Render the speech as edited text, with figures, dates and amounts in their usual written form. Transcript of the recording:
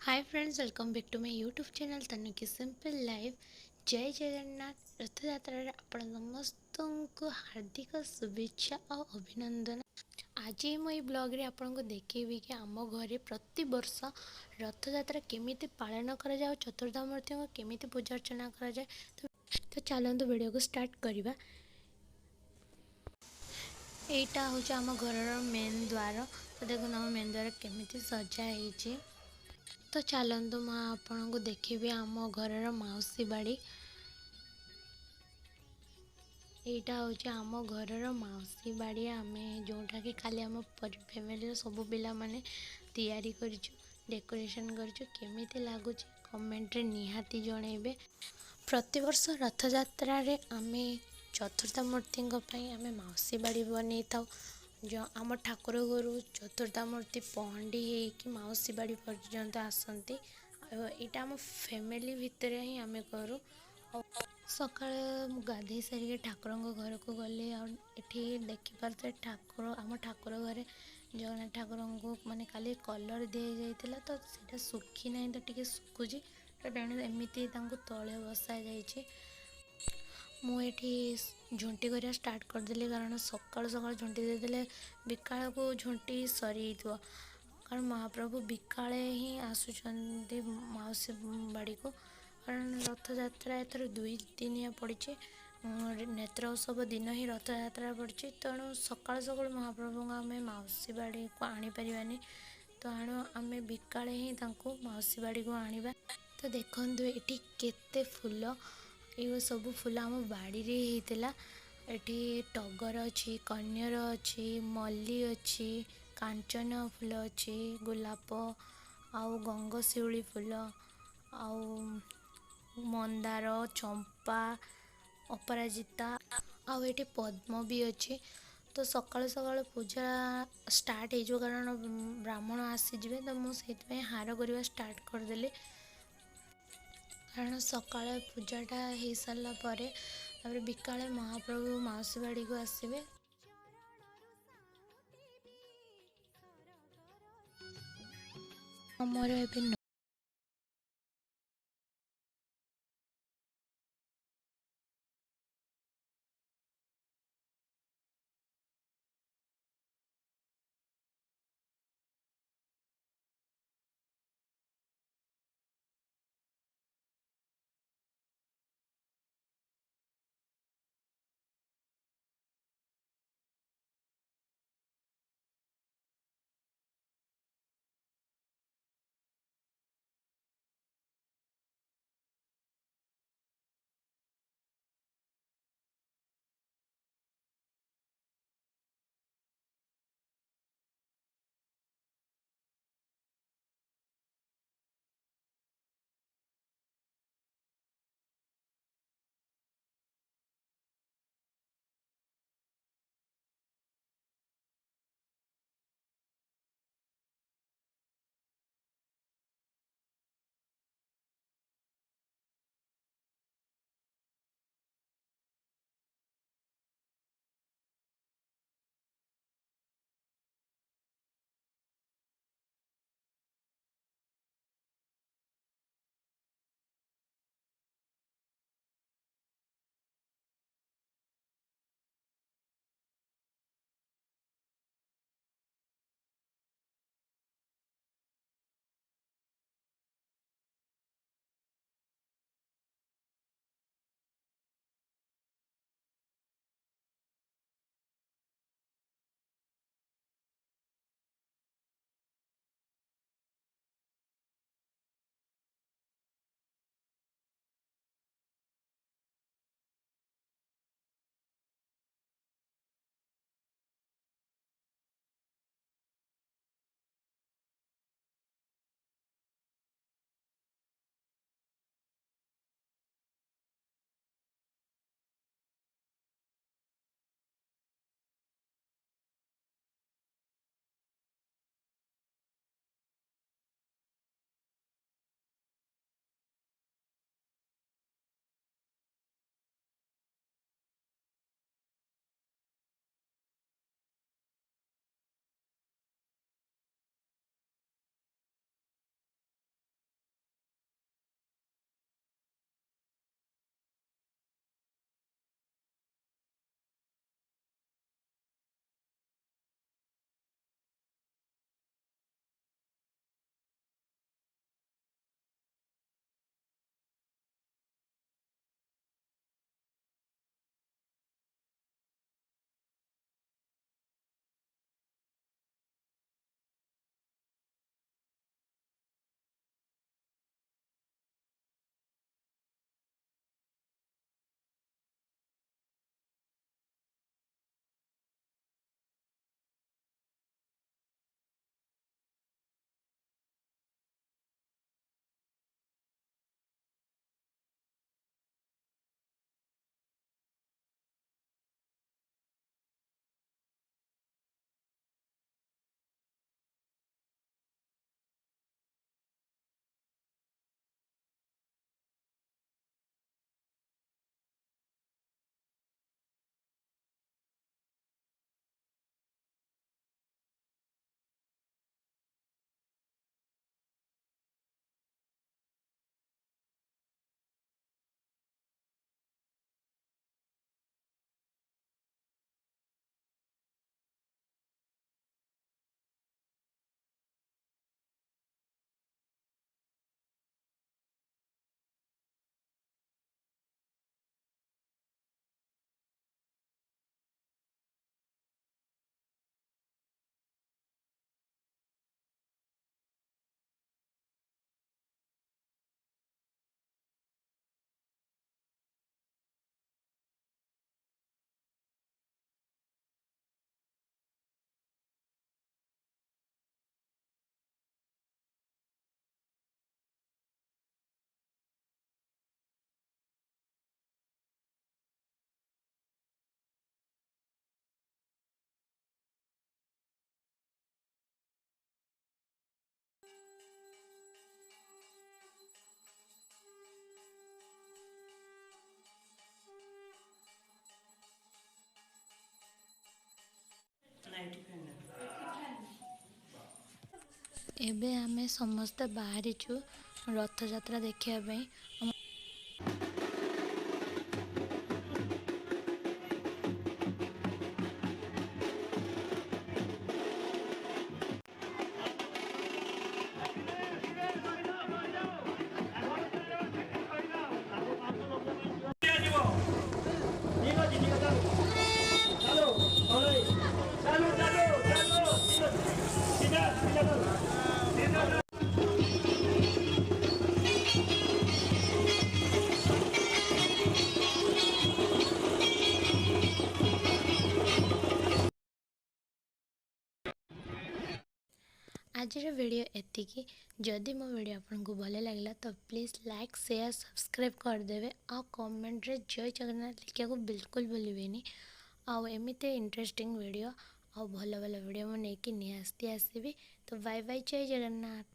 Hi friends, welcome back to my YouTube channel Tanu की simple life. जय जगन्नाथ। रथ यात्रा आपण समस्त को हार्दिक शुभेच्छा और अभिनंदन। आज मु ब्लॉग रे आपन को देखेबी कि आम घरे प्रति वर्ष रथ यात्रा केमिति पालन करा जाए, चतुर्धामूर्ति को केमिति पूजा अर्चना करा जाए। तो चलतु वीडियो को स्टार्ट करवा। एटा हूँ आम घर मेन द्वार। तो देखो आम मेन द्वार केमिति सजा है। तो चलतु मैं आपन को देखेबी आम घर मौसी बाड़ी। यहाँ हूँ आम घर मौसी बाड़ी। आम जोटा कि खाली आम फैमिली सब पिला माने तैयारी करिछु, डेकोरेशन करिछु। केमिति लागुची कमेंट रे निहाती जणेबे। प्रतिवर्ष रथ यात्रा रे आमे चतुर्थामूर्ति आमे मौसी बाड़ी बनै थाउ। जो आम ठाकुर घरू चतुर्थामूर्ति पहंडी कि मौसी बाड़ी पर्यंत आसती। यहाँ आम फैमिली भितर ही आमे करूँ। सका गाधे सारिक ठाकुर घर को गले ये देखिपे ठाकुर आम ठाकुर घरे जगन्नाथ ठाकुर को माने खाली कलर दी जाइए तो सीटा सुखी ना तो टी सुखुची। तो तेणु एमती तले बसा जाइए। मुझे झुंटी करा स्टार्ट करदेली कारण सकाल सकाल झुंटी देदेले बिकाल को झुंटी सरी कारण महाप्रभु बिकाले ही आसुचंदी मौसी बाड़ी को। कारण रथ यात्रा एथर 2 दिन पड़ी। नेत्र उत्सव दिन ही रथ यात्रा पड़ी। तेणु सकाल सकाल महाप्रभु आम मौसी बाड़ी को आनीपारानी। तो आणु आम बिकाले ही मौसी बाड़ी को आनिबा। तो देखु ये केते फूल, ये सब फूल आम बाड़ी रे होता। ये टगर अच्छी, कन्यर अच्छी, मल्ली अच्छी, कांचन फूल अच्छी, गोलाप आउ गंगशिउली फूल आउ मंदार, चंपा, अपराजिता आउ ये पद्म भी अच्छी। तो सकाल सकाल पूजा स्टार्ट हो कारण ब्राह्मण आसीजे। तो मुझे हार करवा स्टार्ट करदेली कारण सकाल पूजाटा हो सारा पर बिकाले महाप्रभु मौसी बाड़ी को आसवे। मोर ए ଏବେ ଆମେ ସମସ୍ତେ ବାହାରିଛୁ ରଥଯାତ୍ରା ଦେଖିବା ପାଇଁ। आजर वीडियो एतिकी। जदि मो वीडियो आपको भल लगे तो प्लीज़ लाइक शेयर सब्सक्राइब करदे। आ कमेंट रे जय जगन्नाथ लिखा को बिल्कुल भूलें। आउ एमती इंटरेस्टिंग वीडियो आउ भल भल वीडियो मुझे नहीं आसती आसबि। तो बाय बाय, जय जगन्नाथ।